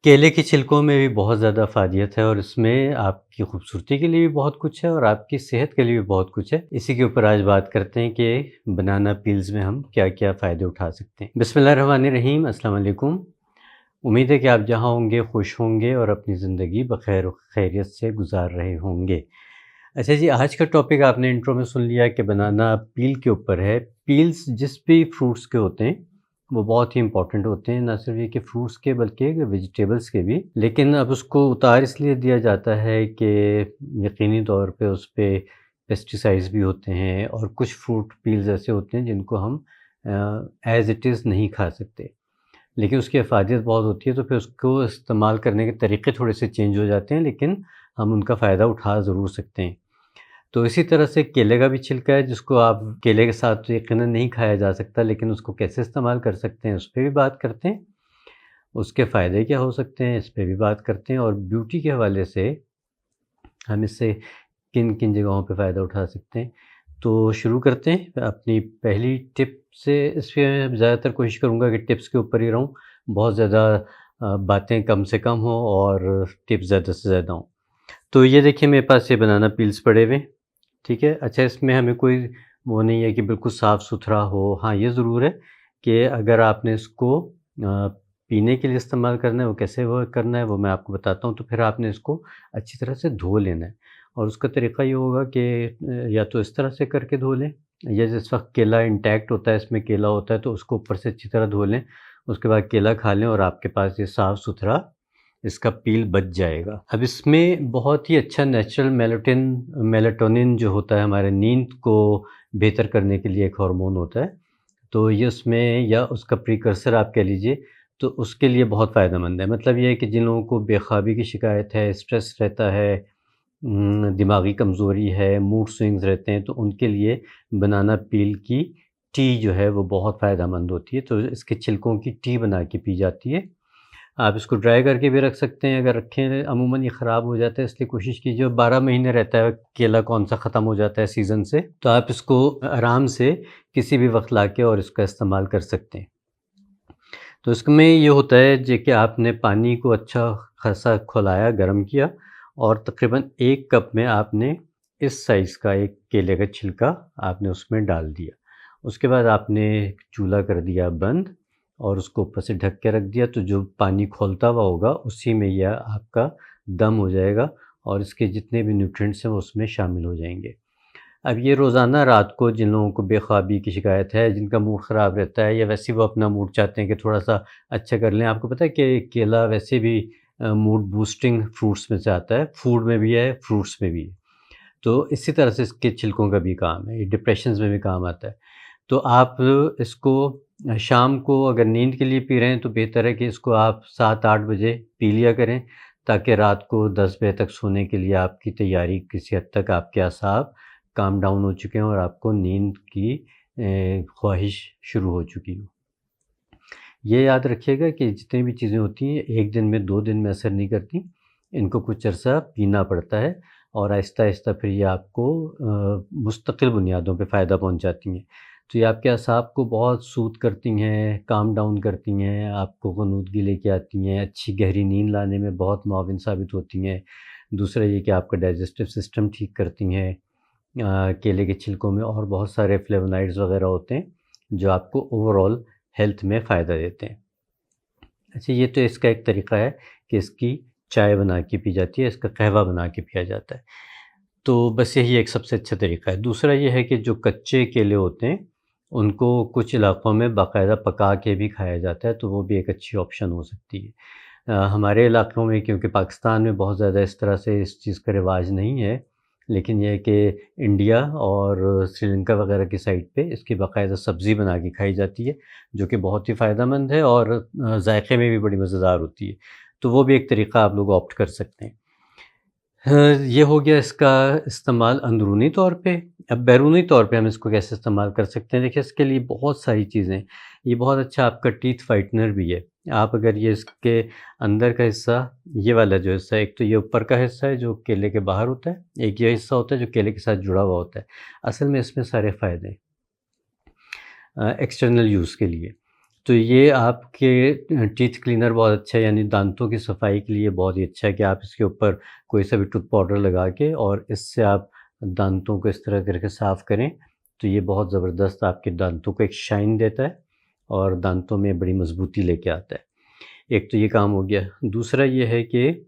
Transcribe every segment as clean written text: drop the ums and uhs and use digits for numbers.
केले के छिलकों में भी बहुत ज़्यादा फ़ायदियत है और इसमें आपकी खूबसूरती के लिए भी बहुत कुछ है और आपकी सेहत के लिए भी बहुत कुछ है। इसी के ऊपर आज बात करते हैं कि बनाना पील्स में हम क्या-क्या फ़ायदे उठा सकते हैं। बिस्मिल्लाहिर्रहमानिर्रहीम, अस्सलाम वालेकुम। उम्मीद है कि आप जहाँ होंगे खुश होंगे और अपनी ज़िंदगी बख़ैर खैरियत से गुज़ार रहे होंगे। अच्छा जी, आज का टॉपिक आपने इंट्रो में सुन लिया कि बनाना पील के ऊपर है। पील्स जिस भी फ्रूट्स के होते हैं, वो बहुत ही इम्पोर्टेंट होते हैं, ना सिर्फ़ ये कि फ्रूट्स के बल्कि वेजिटेबल्स के भी। लेकिन अब उसको उतार इसलिए दिया जाता है कि यकीनी तौर पे उस पे पेस्टिसाइड्स भी होते हैं और कुछ फ्रूट पील्स ऐसे होते हैं जिनको हम एज़ इट इज़ नहीं खा सकते। लेकिन उसकी अफ़ादियत बहुत होती है, तो फिर उसको इस्तेमाल करने के तरीके थोड़े-से चेंज हो जाते हैं, लेकिन हम उनका फ़ायदा उठा ज़रूर सकते हैं। तो इसी तरह से केले का भी छिलका है जिसको आप केले के साथ तो यकीनन नहीं खाया जा सकता, लेकिन उसको कैसे इस्तेमाल कर सकते हैं उस पे भी बात करते हैं। उसके फ़ायदे क्या हो सकते हैं इस पे भी बात करते हैं और ब्यूटी के हवाले से हम इससे किन-किन जगहों पे फ़ायदा उठा सकते हैं। तो शुरू करते हैं अपनी पहली टिप से। इसमें ज़्यादातर कोशिश करूँगा कि टिप्स के ऊपर ही रहूँ, बहुत ज़्यादा बातें कम से कम हों और टिप्स ज़्यादा से ज़्यादा हों। तो ये देखिए मेरे पास ये बनाना पील्स पड़े हुए हैं, ठीक है? अच्छा, इसमें हमें कोई वो नहीं है कि बिल्कुल साफ़-सुथरा हो। हाँ, ये ज़रूर है कि अगर आपने इसको पीने के लिए इस्तेमाल करना है, वो कैसे वो करना है वो मैं आपको बताता हूँ। तो फिर आपने इसको अच्छी तरह से धो लेना है और उसका तरीक़ा ये होगा कि या तो इस तरह से करके धो लें या जिस वक़्त केला इंटैक्ट होता है, इसमें केला होता है तो उसको ऊपर से अच्छी तरह धो लें। उसके बाद केला खा लें और आपके पास ये साफ़-सुथरा इसका पील बच जाएगा। अब इसमें बहुत ही अच्छा नेचुरल मेलाटोनिन जो होता है हमारे नींद को बेहतर करने के लिए एक हार्मोन होता है। तो ये उसमें या उसका प्रीकर्सर आप कह लीजिए, तो उसके लिए बहुत फ़ायदेमंद है। मतलब ये है कि जिन लोगों को बेख़्वाबी की शिकायत है, स्ट्रेस रहता है, दिमागी कमज़ोरी है, मूड स्विंग्स रहते हैं, तो उनके लिए बनाना पील की टी जो है वो बहुत फ़ायदेमंद होती है। तो इसके छिलकों की टी बना के पी जाती है। आप इसको ड्राई करके भी रख सकते हैं, अगर रखें अमूमन ये ख़राब हो जाता है, इसलिए कोशिश कीजिए। 12 महीने रहता है केला कौन-सा ख़त्म हो जाता है सीज़न से, तो आप इसको आराम से किसी भी वक़्त लाके और इसका इस्तेमाल कर सकते हैं। तो इसमें ये होता है जे कि आपने पानी को अच्छा ख़ासा खौलाया, गरम किया और तकरीबन 1 कप में आपने इस साइज़ का एक केले का छिलका आपने उसमें डाल दिया। उसके बाद आपने चूल्हा कर दिया बंद और उसको ऊपर से ढक के रख दिया, तो जो पानी खौलता हुआ होगा उसी में यह आपका दम हो जाएगा और इसके जितने भी न्यूट्रिएंट्स हैं वो उसमें शामिल हो जाएँगे। अब ये रोज़ाना रात को जिन लोगों को बेख़्वाबी की शिकायत है, जिनका मूड ख़राब रहता है या वैसे ही वो अपना मूड चाहते हैं कि थोड़ा-सा अच्छा कर लें। आपको पता है कि केला वैसे भी मूड बूस्टिंग फ्रूट्स में से आता है, फूड में भी है, फ्रूट्स में भी है। तो इसी तरह से इसके छिलकों का भी काम है, ये डिप्रेशंस में भी काम आता है। तो आप इसको शाम को अगर नींद के लिए पी रहे हैं तो बेहतर है कि इसको आप 7-8 बजे पी लिया करें, ताकि रात को 10 बजे तक सोने के लिए आपकी तैयारी किसी हद तक आपके असाब काम डाउन हो चुके हों और आपको नींद की ख्वाहिश शुरू हो चुकी हो। ये याद रखिएगा कि जितनी भी चीज़ें होती हैं 1 दिन में 2 दिन में असर नहीं करती, इनको कुछ अरसा पीना पड़ता है और आहिस्ता-आहिस्ता फिर ये आपको मुस्तकिल बुनियादों पे फ़ायदा पहुँचाती हैं। तो ये आपके असाब को बहुत सूद करती हैं, काम डाउन करती हैं, आपको ग़नूदगी लेके आती हैं, अच्छी गहरी नींद लाने में बहुत मुआविन साबित होती हैं। दूसरा ये कि आपका डाइजेस्टिव सिस्टम ठीक करती हैं। केले के छिलकों में और बहुत सारे फ्लेवोनॉइड्स वग़ैरह होते हैं, जो आपको ओवरऑल हेल्थ में फ़ायदा देते हैं। अच्छा, ये तो इसका एक तरीक़ा है कि इसकी चाय बना के पी जाती है, इसका कहवा बना के पिया जाता है। तो बस यही एक सबसे अच्छा तरीक़ा है। दूसरा ये है कि जो कच्चे केले होते हैं, उनको कुछ इलाक़ों में बाकायदा पका के भी खाया जाता है, तो वो भी एक अच्छी ऑप्शन हो सकती है। हमारे इलाक़ों में क्योंकि पाकिस्तान में बहुत ज़्यादा इस तरह से इस चीज़ का रिवाज नहीं है, लेकिन ये है कि इंडिया और श्रीलंका वग़ैरह की साइड पे इसकी बाकायदा सब्ज़ी बना के खाई जाती है, जो कि बहुत ही फ़ायदेमंद है और ज़ायक़े में भी बड़ी मज़ेदार होती है। तो वो भी एक तरीक़ा आप लोग ऑप्ट कर सकते हैं। ये हो गया इसका इस्तेमाल अंदरूनी तौर पे। अब बैरूनी तौर पे हम इसको कैसे इस्तेमाल कर सकते हैं? देखिए, इसके लिए बहुत सारी चीज़ें हैं। ये बहुत अच्छा आपका टीथ व्हाइटनर भी है। आप अगर ये इसके अंदर का हिस्सा, ये वाला जो हिस्सा है, एक तो ये ऊपर का हिस्सा है जो केले के बाहर होता है, एक ये हिस्सा होता है जो केले के साथ जुड़ा हुआ होता है। असल में इसमें सारे फ़ायदे हैं एक्सटर्नल यूज़ के लिए। तो ये आपके टीथ क्लीनर बहुत अच्छा है, यानी दांतों की सफाई के लिए बहुत ही अच्छा है कि आप इसके ऊपर कोई सा भी टूथ पाउडर लगा के और इससे आप दांतों को इस तरह करके साफ़ करें, तो ये बहुत ज़बरदस्त आपके दांतों को एक शाइन देता है और दांतों में बड़ी मज़बूती लेके आता है। एक तो ये काम हो गया। दूसरा ये है कि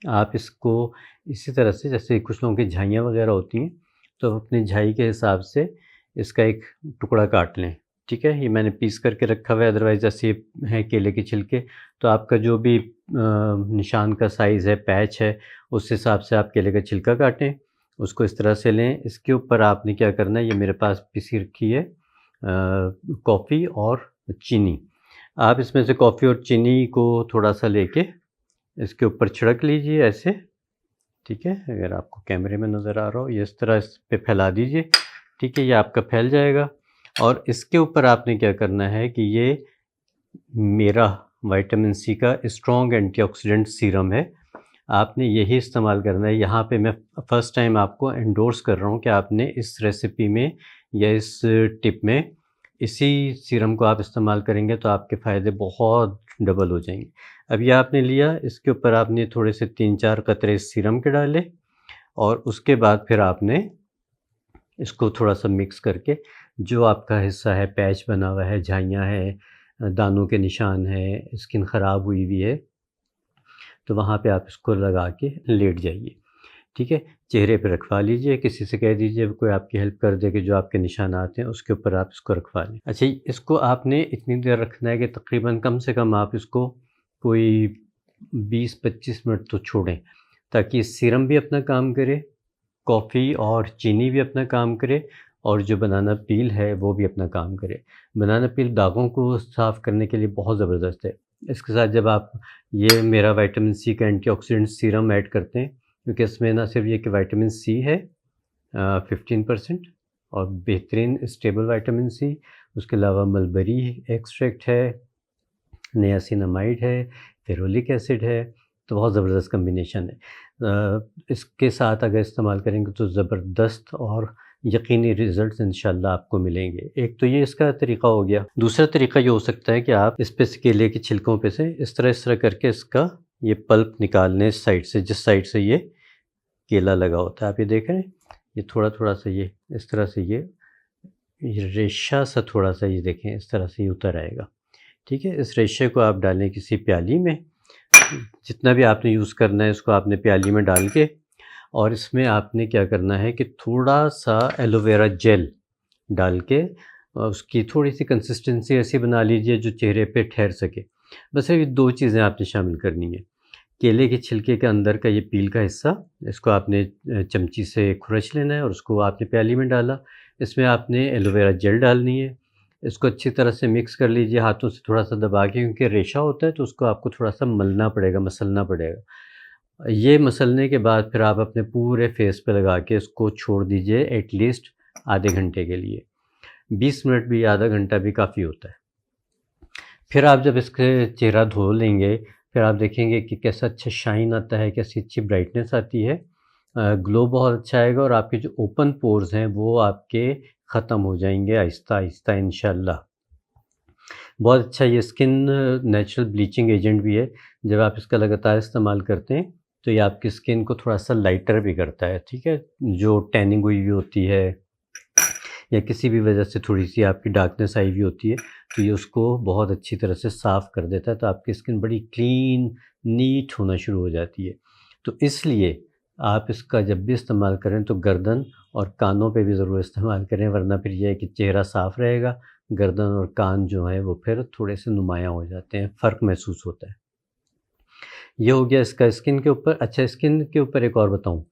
आप इसको इसी तरह से, जैसे कुछ लोगों की झाइयाँ वग़ैरह होती हैं, तो अपनी झाई के हिसाब से इसका एक टुकड़ा काट लें, ठीक है? ये मैंने पीस करके रखा हुआ है, अदरवाइज़ जैसे ये है केले के छिलके, तो आपका जो भी निशान का साइज़ है, पैच है, उस हिसाब से आप केले का छिलका काटें, उसको इस तरह से लें। इसके ऊपर आपने क्या करना है, ये मेरे पास पीसी रखी है कॉफ़ी और चीनी। आप इसमें से कॉफ़ी और चीनी को थोड़ा-सा लेके इसके ऊपर छिड़क लीजिए ऐसे, ठीक है? अगर आपको कैमरे में नज़र आ रहा हो, ये इस तरह इस पे फैला दीजिए, ठीक है? ये आपका फैल जाएगा और इसके ऊपर आपने क्या करना है कि ये मेरा विटामिन सी का स्ट्रॉन्ग एंटीऑक्सीडेंट सीरम है, आपने यही इस्तेमाल करना है। यहाँ पे मैं फ़र्स्ट टाइम आपको एंडोर्स कर रहा हूँ कि आपने इस रेसिपी में या इस टिप में इसी सीरम को आप इस्तेमाल करेंगे तो आपके फ़ायदे बहुत डबल हो जाएँगे। अब ये आपने लिया, इसके ऊपर आपने थोड़े से 3-4 कतरे इस सीरम के डाले और उसके बाद फिर आपने इसको थोड़ा-सा मिक्स करके जो आपका हिस्सा है, पैच बना हुआ है, झाइयाँ हैं, दानों के निशान हैं, स्किन ख़राब हुई हुई है, तो वहाँ पे आप इसको लगा के लेट जाइए, ठीक है? चेहरे पे रखवा लीजिए, किसी से कह दीजिए कोई आपकी हेल्प कर दे कि जो आपके निशानात हैं उसके ऊपर आप इसको रखवा लें। अच्छा, इसको आपने इतनी देर रखना है कि तकरीबन कम से कम आप इसको कोई 20-25 मिनट तो छोड़ें, ताकि सीरम भी अपना काम करे, कॉफ़ी और चीनी भी अपना काम करे और जो बनाना पील है वो भी अपना काम करे। बनाना पील दागों को साफ़ करने के लिए बहुत ज़बरदस्त है। इसके साथ जब आप ये मेरा विटामिन सी का एंटीऑक्सीडेंट सीरम ऐड करते हैं, क्योंकि इसमें ना सिर्फ ये कि विटामिन सी है 15% और बेहतरीन स्टेबल विटामिन सी, उसके अलावा मलबरी एक्सट्रैक्ट है, नियासिनामाइड है, फेरुलिक एसिड है, तो बहुत ज़बरदस्त कॉम्बिनेशन है। इसके साथ अगर इस्तेमाल करेंगे तो ज़बरदस्त और यकीनी रिज़ल्ट्स इंशाल्लाह आपको मिलेंगे। एक तो ये इसका तरीक़ा हो गया। दूसरा तरीक़ा ये हो सकता है कि आप इस पे से केले के छिलकों पे से इस तरह करके इसका ये पल्प निकाल लें इस साइड से, जिस साइड से ये केला लगा होता है। आप ये देख रहे हैं? ये थोड़ा-थोड़ा सा ये इस तरह से ये रेशा सा थोड़ा-सा ये देखें इस तरह से ये उतर आएगा। ठीक है? इस रेशे को आप डालें किसी प्याली में, जितना भी आपने यूज़ करना है इसको आपने प्याली में डाल के और इसमें आपने क्या करना है कि थोड़ा-सा एलोवेरा जेल डाल के उसकी थोड़ी-सी कंसिस्टेंसी ऐसी बना लीजिए जो चेहरे पे ठहर सके। बस ये 2 चीज़ें आपने शामिल करनी है। केले के छिलके के अंदर का ये पील का हिस्सा, इसको आपने चमची से खुरच लेना है और उसको आपने प्याली में डाला। इसमें आपने एलोवेरा जेल डालनी है। इसको अच्छी तरह से मिक्स कर लीजिए हाथों से थोड़ा-सा दबा के, क्योंकि रेशा होता है तो उसको आपको थोड़ा-सा मलना पड़ेगा, मसलना पड़ेगा। ये मसलने के बाद फिर आप अपने पूरे फेस पे लगा के इसको छोड़ दीजिए एटलीस्ट आधे घंटे के लिए। 20 मिनट भी, आधा घंटा भी काफ़ी होता है। फिर आप जब इसके चेहरा धो लेंगे, फिर आप देखेंगे कि कैसा अच्छा शाइन आता है, कैसी अच्छी ब्राइटनेस आती है। ग्लो बहुत अच्छा आएगा और आपके जो ओपन पोर्स हैं वो आपके ख़त्म हो जाएँगे आहिस्ता-आहिस्ता इंशाअल्लाह। बहुत अच्छा ये स्किन नेचुरल ब्लीचिंग एजेंट भी है। जब आप इसका लगातार इस्तेमाल करते हैं, तो ये आपकी स्किन को थोड़ा-सा लाइटर भी करता है, ठीक है? जो टैनिंग हुई हुई होती है या किसी भी वजह से थोड़ी-सी आपकी डार्कनेस आई हुई होती है, तो ये उसको बहुत अच्छी तरह से साफ़ कर देता है, तो आपकी स्किन बड़ी क्लीन, नीट होना शुरू हो जाती है। तो इसलिए आप इसका जब भी इस्तेमाल करें तो गर्दन और कानों पे भी ज़रूर इस्तेमाल करें, वरना फिर ये है कि चेहरा साफ़ रहेगा, गर्दन और कान जो हैं वो फिर थोड़े-से नुमायाँ हो जाते हैं, फ़र्क महसूस होता है। ये हो गया इसका स्किन के ऊपर। अच्छा, स्किन के ऊपर एक और बताऊँ,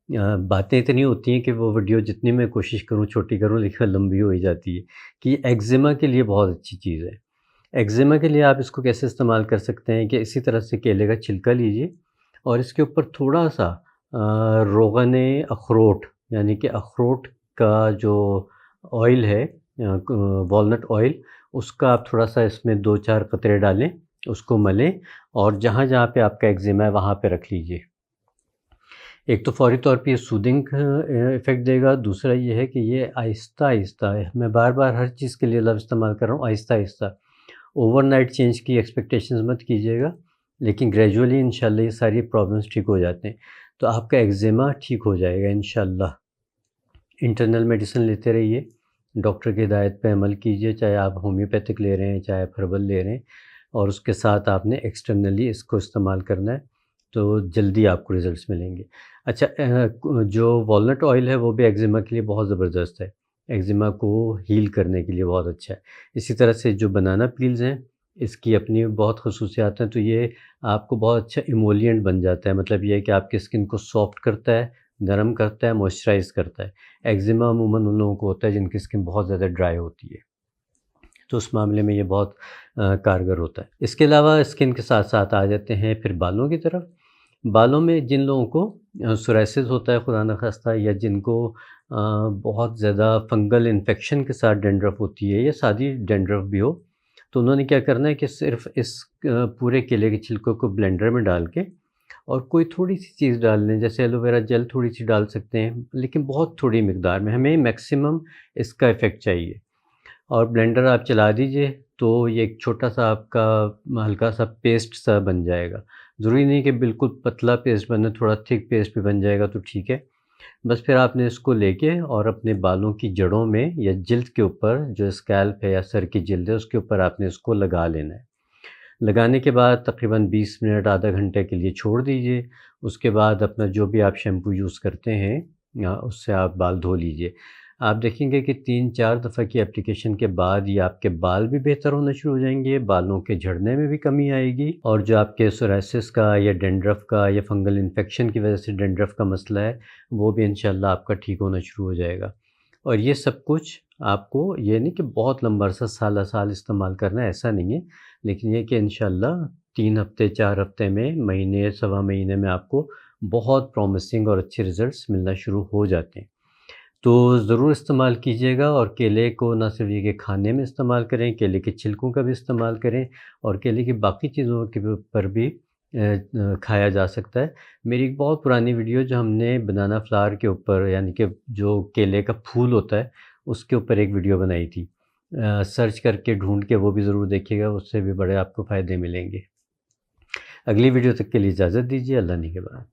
बातें इतनी होती हैं कि वो वीडियो जितनी मैं कोशिश करूँ छोटी करूँ लेकिन लंबी हो ही जाती है, कि एक्ज़िमा के लिए बहुत अच्छी चीज़ है। एक्ज़िमा के लिए आप इसको कैसे इस्तेमाल कर सकते हैं कि इसी तरह से केले का छिलका लीजिए और इसके ऊपर थोड़ा-सा रोग़न अखरोट, यानी कि अखरोट का जो ऑयल है, वॉलनट ऑयल, उसका आप थोड़ा-सा इसमें 2-4 कतरे डालें, उसको मलें और जहाँ-जहाँ पे आपका एक्ज़िमा है वहाँ पे रख लीजिए। एक तो फ़ौरी तौर पे ये सूदिंग इफ़ेक्ट देगा, दूसरा ये है कि ये आहिस्ता-आहिस्ता है, मैं बार-बार हर चीज़ के लिए लफ़्ज़ इस्तेमाल कर रहा हूँ आहिस्ता-आहिस्ता, ओवरनाइट चेंज की एक्सपेक्टेशंस मत कीजिएगा, लेकिन ग्रेजुअली इंशाल्लाह ये सारी प्रॉब्लम्स ठीक हो जाते हैं। तो आपका एक्ज़ेमा ठीक हो जाएगा इंशाल्लाह। इंटरनल मेडिसिन लेते रहिए, डॉक्टर की हिदायत पे अमल कीजिए, चाहे आप होम्योपैथिक ले रहे हैं, चाहे आप हर्बल ले रहे हैं, और उसके साथ आपने एक्सटर्नली इसको इस्तेमाल करना है, तो जल्दी आपको रिज़ल्ट्स मिलेंगे। अच्छा, जो वॉलनट ऑयल है वो भी एक्ज़िमा के लिए बहुत ज़बरदस्त है, एक्ज़िमा को हील करने के लिए बहुत अच्छा है। इसी तरह से जो बनाना पील्स हैं, इसकी अपनी बहुत ख़ुसूसियात हैं, तो ये आपको बहुत अच्छा इमोलिएंट बन जाता है, मतलब ये है कि आपकी स्किन को सॉफ्ट करता है, नरम करता है, मॉइस्चराइज़ करता है। एक्ज़िमा अमूमन उन लोगों को होता है जिनकी स्किन बहुत ज़्यादा ड्राई होती है, तो उस मामले में ये बहुत कारगर होता है। इसके अलावा स्किन के साथ-साथ आ जाते हैं फिर बालों की तरफ। बालों में जिन लोगों को सोराइसिस होता है खुदा न ख़ास्ता, या जिनको बहुत ज़्यादा फंगल इन्फेक्शन के साथ डैंड्रफ होती है या सादी डैंड्रफ भी हो, तो उन्होंने क्या करना है कि सिर्फ़ इस पूरे केले के छिलकों को ब्लेंडर में डाल के और कोई थोड़ी-सी चीज़ डाल लें, जैसे एलोवेरा जेल थोड़ी-सी डाल सकते हैं, लेकिन बहुत थोड़ी मिकदार में, हमें मैक्सिमम इसका इफ़ेक्ट चाहिए। और ब्लेंडर आप चला दीजिए, तो ये एक छोटा-सा आपका हल्का-सा पेस्ट सा बन जाएगा। ज़रूरी नहीं कि बिल्कुल पतला पेस्ट बने, थोड़ा थिक पेस्ट भी बन जाएगा तो ठीक है। बस फिर आपने इसको लेके और अपने बालों की जड़ों में या जिल्द के ऊपर, जो स्कैल्प है या सर की जिल्द है, उसके ऊपर आपने इसको लगा लेना है। लगाने के बाद तकरीबन 20 मिनट आधा घंटे के लिए छोड़ दीजिए। उसके बाद अपना जो भी आप शैम्पू यूज़ करते हैं उससे आप बाल धो लीजिए। आप देखेंगे कि 3-4 दफ़ा की एप्लीकेशन के बाद ये आपके बाल भी बेहतर होना शुरू हो जाएँगे, बालों के झड़ने में भी कमी आएगी, और जो आपके सोराइसिस का या डैंड्रफ का या फंगल इन्फेक्शन की वजह से डैंड्रफ का मसला है, वो भी इंशाल्लाह आपका ठीक होना शुरू हो जाएगा। और ये सब कुछ आपको, ये नहीं कि बहुत लंबा अरसा साल-साल इस्तेमाल करना है, ऐसा नहीं है। लेकिन ये कि इंशाल्लाह 3 हफ़्ते, 4 हफ़्ते में, महीने, सवा महीने में आपको बहुत प्रॉमिसिंग और अच्छे रिज़ल्ट्स मिलना शुरू हो जाते हैं। तो ज़रूर इस्तेमाल कीजिएगा, और केले को ना सिर्फ़ ये कि खाने में इस्तेमाल करें, केले के छिलकों का भी इस्तेमाल करें, और केले की बाकी चीज़ों के ऊपर भी खाया जा सकता है। मेरी एक बहुत पुरानी वीडियो जो हमने बनाना फ्लावर के ऊपर, यानी कि जो केले का फूल होता है, उसके ऊपर एक वीडियो बनाई थी। सर्च करके ढूँढ के वो भी ज़रूर देखिएगा, उससे भी बड़े आपको फ़ायदे मिलेंगे। अगली वीडियो तक के लिए इजाज़त दीजिए। अल्लाह निगहबान।